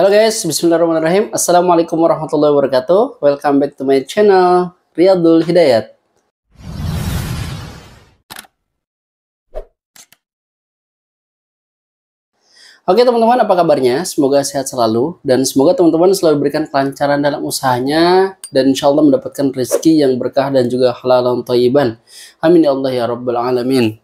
Halo guys, bismillahirrahmanirrahim. Assalamualaikum warahmatullahi wabarakatuh. Welcome back to my channel, Riyadul Hidayat. Oke teman-teman, apa kabarnya? Semoga sehat selalu dan semoga teman-teman selalu berikan kelancaran dalam usahanya dan insya Allah mendapatkan rezeki yang berkah dan juga halal dan thayyiban. Amin ya Allah ya Rabbal Alamin.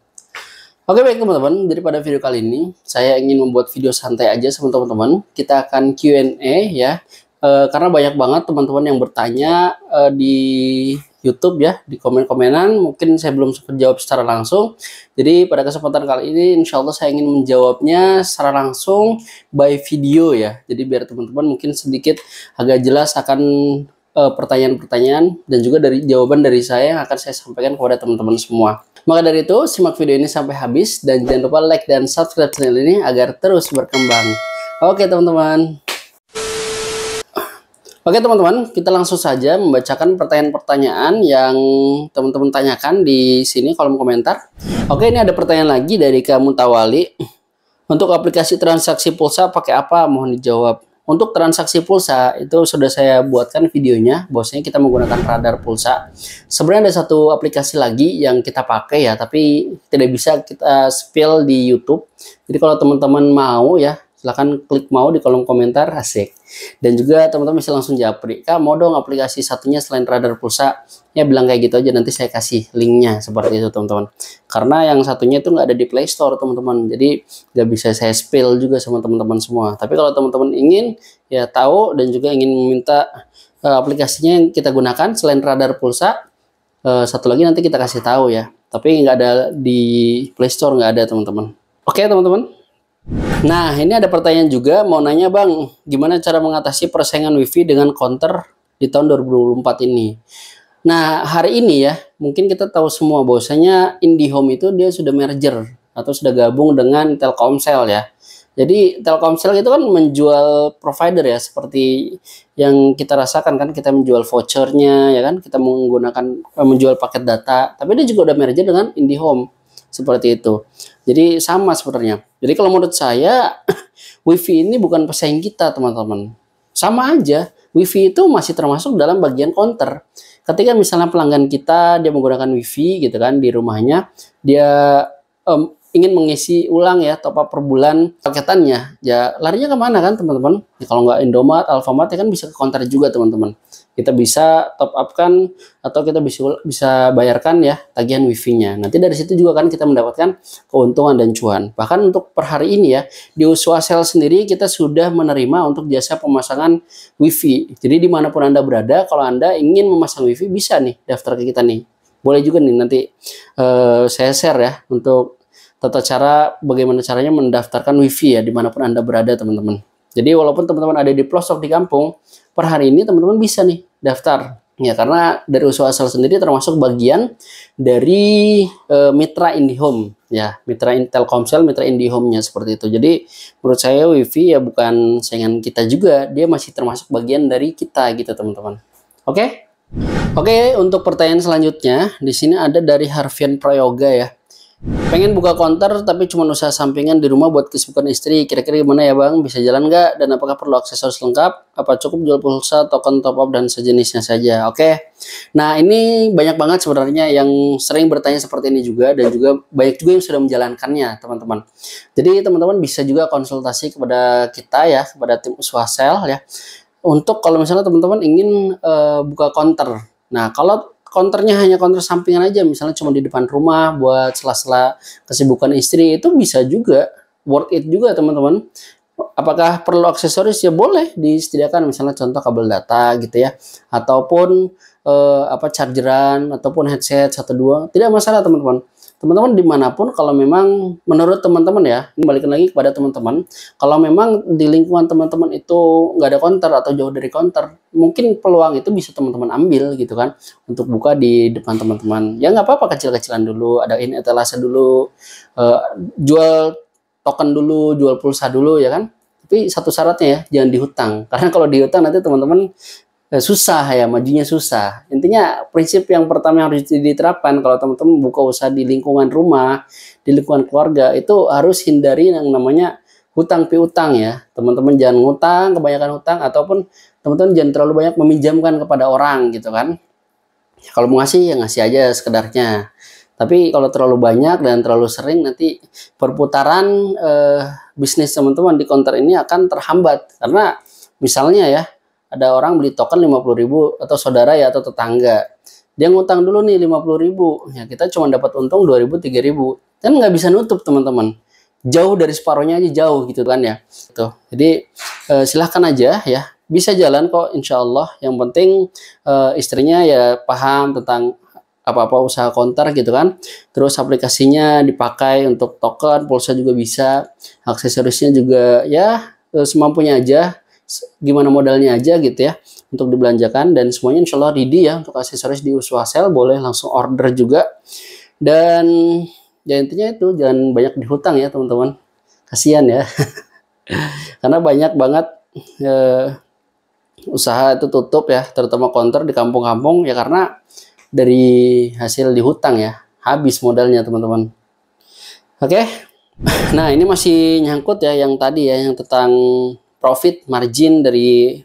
Oke baik teman-teman, daripada video kali ini saya ingin membuat video santai aja sama teman-teman. Kita akan Q&A ya, karena banyak banget teman-teman yang bertanya di YouTube ya, di komen-komenan. Mungkin saya belum sempat jawab secara langsung. Jadi pada kesempatan kali ini insya Allah saya ingin menjawabnya secara langsung by video ya. Jadi biar teman-teman mungkin sedikit agak jelas akan pertanyaan-pertanyaan dan juga dari jawaban dari saya yang akan saya sampaikan kepada teman-teman semua. Maka dari itu, simak video ini sampai habis dan jangan lupa like dan subscribe channel ini agar terus berkembang. Oke teman-teman. Oke teman-teman, kita langsung saja membacakan pertanyaan-pertanyaan yang teman-teman tanyakan di sini kolom komentar. Oke, ini ada pertanyaan lagi dari Kamu Tawali. Untuk aplikasi transaksi pulsa pakai apa? Mohon dijawab. Untuk transaksi pulsa itu sudah saya buatkan videonya, bahwasanya kita menggunakan radar pulsa. Sebenarnya ada satu aplikasi lagi yang kita pakai ya, tapi tidak bisa kita spill di YouTube. Jadi kalau teman-teman mau ya, silahkan klik mau di kolom komentar, asik. Dan juga teman-teman bisa langsung japri, Kak mau dong aplikasi satunya selain radar pulsa. Ya bilang kayak gitu aja, nanti saya kasih linknya seperti itu teman-teman. Karena yang satunya itu nggak ada di Play Store teman-teman, jadi nggak bisa saya spill juga sama teman-teman semua. Tapi kalau teman-teman ingin ya tahu dan juga ingin meminta aplikasinya yang kita gunakan selain radar pulsa, satu lagi nanti kita kasih tahu ya. Tapi nggak ada di Play Store, nggak ada teman-teman. Oke teman-teman. Nah, ini ada pertanyaan juga, mau nanya Bang, gimana cara mengatasi persaingan WiFi dengan counter di tahun 2024 ini? Nah, hari ini ya, mungkin kita tahu semua bahwasanya IndiHome itu dia sudah merger atau sudah gabung dengan Telkomsel ya. Jadi Telkomsel itu kan menjual provider ya, seperti yang kita rasakan kan, kita menjual vouchernya ya kan, kita menggunakan menjual paket data, tapi dia juga udah merger dengan IndiHome. Seperti itu. Jadi sama sebenarnya. Jadi kalau menurut saya WiFi ini bukan pesaing kita teman-teman. Sama aja. WiFi itu masih termasuk dalam bagian counter. Ketika misalnya pelanggan kita dia menggunakan WiFi gitu kan di rumahnya, dia ingin mengisi ulang ya top up per bulan paketannya, ya larinya kemana kan teman-teman? Ya, kalau nggak Indomaret, Alfamart ya kan bisa ke counter juga teman-teman. Kita bisa top up kan atau kita bisa bayarkan ya tagihan wifi-nya. Nanti dari situ juga kan kita mendapatkan keuntungan dan cuan. Bahkan untuk per hari ini ya di Uswasel sendiri kita sudah menerima untuk jasa pemasangan wifi. Jadi dimanapun Anda berada, kalau Anda ingin memasang wifi bisa nih daftar ke kita nih. Boleh juga nih nanti saya share ya untuk tata cara bagaimana caranya mendaftarkan wifi ya dimanapun Anda berada teman-teman. Jadi walaupun teman-teman ada di pelosok di kampung, per hari ini teman-teman bisa nih daftar. Ya karena dari Uswasel sendiri termasuk bagian dari mitra IndiHome ya, mitra Telkomsel, mitra IndiHome-nya seperti itu. Jadi menurut saya wifi ya bukan saingan kita juga, dia masih termasuk bagian dari kita gitu teman-teman. Oke? Oke, untuk pertanyaan selanjutnya di sini ada dari Harfian Prayoga ya. Pengen buka counter tapi cuma usaha sampingan di rumah buat kesibukan istri. Kira-kira gimana ya Bang? Bisa jalan nggak? Dan apakah perlu aksesoris lengkap? Apa cukup jual pulsa, token top up dan sejenisnya saja? Oke. Nah ini banyak banget sebenarnya yang sering bertanya seperti ini juga, dan juga banyak juga yang sudah menjalankannya teman-teman. Jadi teman-teman bisa juga konsultasi kepada kita ya, kepada tim Uswasel ya. Untuk kalau misalnya teman-teman ingin buka counter. Nah kalau counternya hanya counter sampingan aja, misalnya cuma di depan rumah buat sela-sela kesibukan istri, itu bisa juga, worth it juga teman-teman. Apakah perlu aksesoris? Ya boleh disediakan, misalnya contoh kabel data gitu ya, ataupun chargeran ataupun headset 1-2, tidak masalah teman-teman. Teman-teman dimanapun, kalau memang menurut teman-teman ya, ini balik lagi kepada teman-teman, kalau memang di lingkungan teman-teman itu nggak ada counter atau jauh dari counter, mungkin peluang itu bisa teman-teman ambil gitu kan, untuk buka di depan teman-teman. Ya nggak apa-apa, kecil-kecilan dulu, adain etalase dulu, jual token dulu, jual pulsa dulu ya kan. Tapi satu syaratnya ya, jangan dihutang. Karena kalau dihutang nanti teman-teman susah ya, majunya susah. Intinya prinsip yang pertama yang harus diterapkan kalau teman-teman buka usaha di lingkungan rumah, di lingkungan keluarga, itu harus hindari yang namanya hutang piutang ya. Teman-teman jangan ngutang, kebanyakan hutang, ataupun teman-teman jangan terlalu banyak meminjamkan kepada orang gitu kan. Kalau mau ngasih ya ngasih aja sekedarnya. Tapi kalau terlalu banyak dan terlalu sering, nanti perputaran bisnis teman-teman di counter ini akan terhambat. Karena misalnya ya, ada orang beli token 50.000 atau saudara ya atau tetangga. Dia ngutang dulu nih 50.000. Ya kita cuma dapat untung 2.000, 3.000. Kan nggak bisa nutup teman-teman. Jauh dari separohnya aja jauh gitu kan ya. Tuh. Jadi silahkan aja ya. Bisa jalan kok insya Allah. Yang penting istrinya ya paham tentang apa-apa usaha counter gitu kan. Terus aplikasinya dipakai untuk token, pulsa juga bisa. Aksesorisnya juga ya semampunya aja. Gimana modalnya aja gitu ya untuk dibelanjakan, dan semuanya insya Allah ready ya untuk aksesoris di Uswa Sale. Boleh langsung order juga, dan ya intinya itu jangan banyak dihutang ya teman-teman, kasihan ya. Karena banyak banget usaha itu tutup ya, terutama counter di kampung-kampung ya, karena dari hasil dihutang ya, habis modalnya teman-teman. Oke. Nah ini masih nyangkut ya yang tadi ya, yang tentang profit margin dari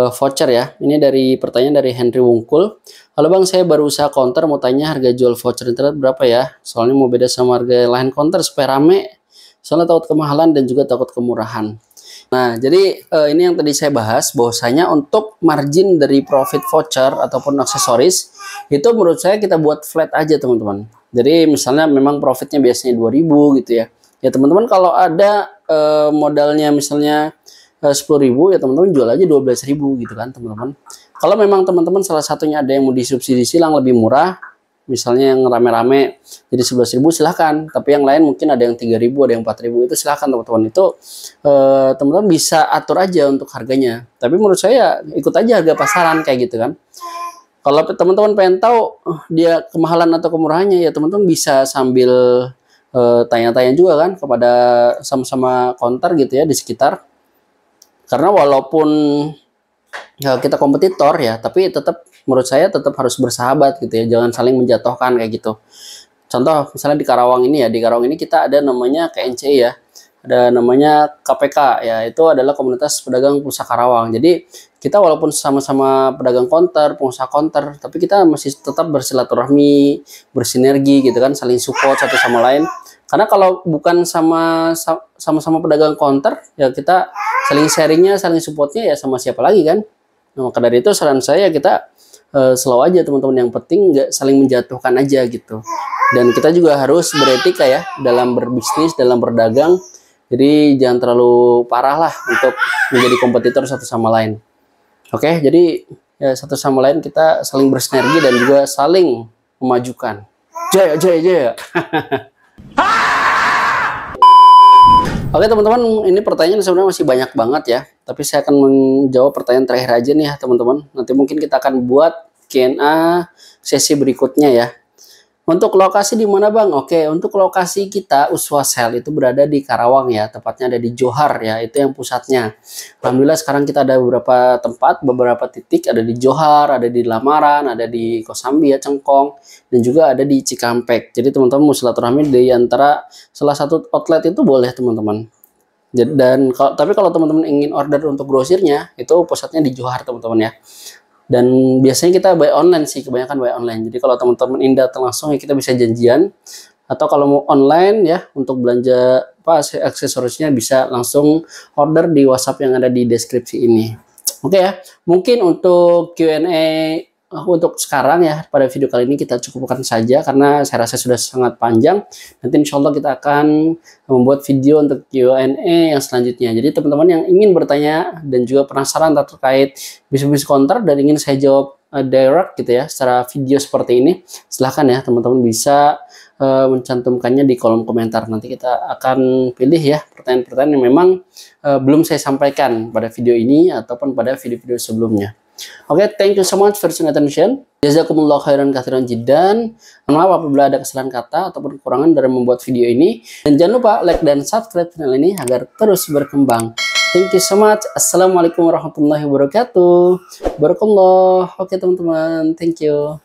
voucher ya. Ini dari pertanyaan dari Henry Wungkul. Halo Bang, saya baru usaha counter, mau tanya harga jual voucher internet berapa ya? Soalnya mau beda sama harga lain counter supaya rame. Soalnya takut kemahalan dan juga takut kemurahan. Nah, jadi ini yang tadi saya bahas, bahwasanya untuk margin dari profit voucher ataupun aksesoris itu menurut saya kita buat flat aja teman-teman. Jadi misalnya memang profitnya biasanya 2.000 gitu ya. Ya teman-teman kalau ada modalnya misalnya 10.000 ya teman-teman jual aja 12.000 gitu kan teman-teman. Kalau memang teman-teman salah satunya ada yang mau disubsidi silang lebih murah, misalnya yang rame-rame jadi 11.000 silahkan. Tapi yang lain mungkin ada yang 3.000, ada yang 4.000, itu silahkan teman-teman. Itu teman-teman bisa atur aja untuk harganya. Tapi menurut saya ikut aja harga pasaran kayak gitu kan. Kalau teman-teman pengen tahu dia kemahalan atau kemurahannya ya teman-teman bisa sambil tanya-tanya juga kan kepada sama-sama counter gitu ya di sekitar. Karena walaupun ya kita kompetitor ya, tapi tetap menurut saya tetap harus bersahabat gitu ya, jangan saling menjatuhkan kayak gitu. Contoh misalnya di Karawang ini ya, di Karawang ini kita ada namanya KNCI ya, ada namanya KPK ya, itu adalah komunitas pedagang pulsa Karawang. Jadi kita walaupun sama-sama pedagang counter, pengusaha counter, tapi kita masih tetap bersilaturahmi, bersinergi gitu kan, saling support satu sama lain. Karena kalau bukan sama-sama pedagang counter ya, kita saling sharingnya, saling supportnya ya sama siapa lagi kan. Nah, maka dari itu saran saya kita slow aja teman-teman, yang penting nggak saling menjatuhkan aja gitu. Dan kita juga harus beretika ya dalam berbisnis, dalam berdagang. Jadi jangan terlalu parah lah untuk menjadi kompetitor satu sama lain. Oke, jadi ya, satu sama lain kita saling bersinergi dan juga saling memajukan. Jaya, jaya, jaya. Oke teman-teman, ini pertanyaan sebenarnya masih banyak banget ya. Tapi saya akan menjawab pertanyaan terakhir aja nih ya teman-teman. Nanti mungkin kita akan buat Q&A sesi berikutnya ya. Untuk lokasi di mana Bang? Oke, untuk lokasi kita Uswa Sale itu berada di Karawang ya. Tepatnya ada di Johar ya, itu yang pusatnya. Alhamdulillah sekarang kita ada beberapa tempat, beberapa titik. Ada di Johar, ada di Lamaran, ada di Kosambi ya, Cengkong. Dan juga ada di Cikampek. Jadi teman-teman mau silaturahmi di antara salah satu outlet itu boleh teman-teman. Dan tapi kalau teman-teman ingin order untuk grosirnya, itu pusatnya di Johar teman-teman ya. Dan biasanya kita buy online sih, kebanyakan buy online. Jadi kalau teman-teman ingin datang langsung ya kita bisa janjian. Atau kalau mau online ya untuk belanja apa aksesorisnya bisa langsung order di WhatsApp yang ada di deskripsi ini. Oke ya, mungkin untuk Q&A untuk sekarang ya, pada video kali ini kita cukupkan saja karena saya rasa sudah sangat panjang. Nanti insya Allah kita akan membuat video untuk Q&A yang selanjutnya. Jadi teman-teman yang ingin bertanya dan juga penasaran terkait bisnis counter dan ingin saya jawab direct gitu ya secara video seperti ini, silahkan ya teman-teman bisa mencantumkannya di kolom komentar. Nanti kita akan pilih ya pertanyaan-pertanyaan yang memang belum saya sampaikan pada video ini ataupun pada video-video sebelumnya. Oke, thank you so much for your attention. Jazakumullah khairan katsiran jiddan. Mohon maaf apabila ada kesalahan kata ataupun kekurangan dalam membuat video ini. Dan jangan lupa like dan subscribe channel ini agar terus berkembang. Thank you so much. Assalamualaikum warahmatullahi wabarakatuh. Barakallah. Oke teman-teman, thank you.